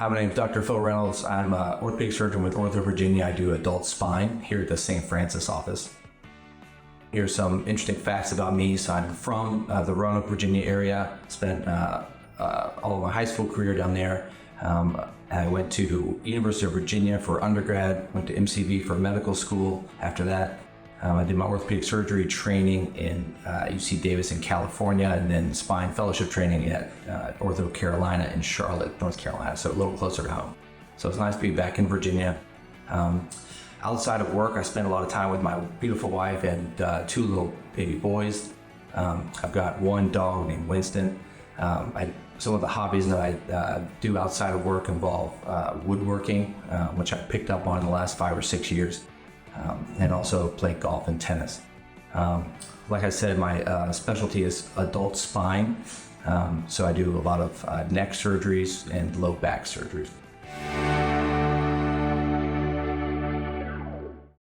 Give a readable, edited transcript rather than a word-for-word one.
Hi, my name is Dr. Phil Reynolds. I'm an orthopedic surgeon with OrthoVirginia. I do adult spine here at the St. Francis office. Here's some interesting facts about me. So I'm from the Roanoke, Virginia area. Spent all of my high school career down there. I went to University of Virginia for undergrad, went to MCV for medical school. After that, I did my orthopedic surgery training in UC Davis in California, and then spine fellowship training at Ortho Carolina in Charlotte, North Carolina, so a little closer to home. So it's nice to be back in Virginia. Outside of work, I spend a lot of time with my beautiful wife and two little baby boys. I've got one dog named Winston. Some of the hobbies that I do outside of work involve woodworking, which I picked up on in the last 5 or 6 years. And also play golf and tennis. Like I said, my specialty is adult spine, so I do a lot of neck surgeries and low back surgeries.